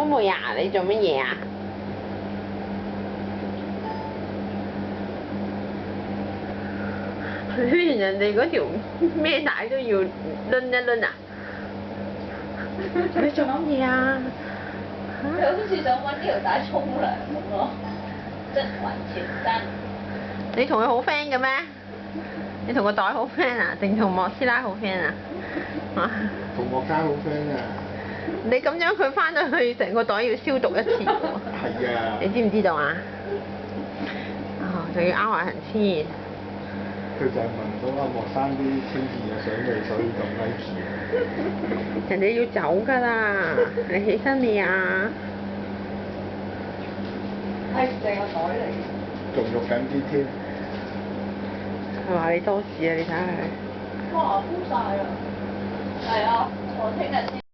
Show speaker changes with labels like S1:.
S1: 妹妹啊，你做乜嘢啊？連人哋嗰條孭帶都要掄一掄啊！你做乜嘢啊？
S2: 佢好似想揾呢條帶沖涼咁咯，即還全身。
S1: 你同佢好 friend 嘅咩？你同個袋好 friend 啊？定同莫師奶好 friend 啊？啊？
S3: 同莫家好 friend 啊！
S1: 你咁樣佢翻到去成個袋要消毒一次喎。
S3: 係啊！
S1: 你知唔知道啊？仲要拗埋人先。
S3: 佢就係聞到阿莫生啲清潔嘅水味，所以咁 like。
S1: 人哋要走㗎啦，你起身未啊？
S2: 係成個袋嚟嘅。
S3: 仲喐緊啲添。
S1: 佢話你多事啊，你睇下佢。
S2: 哇！敷曬啦。係啊，我聽日先。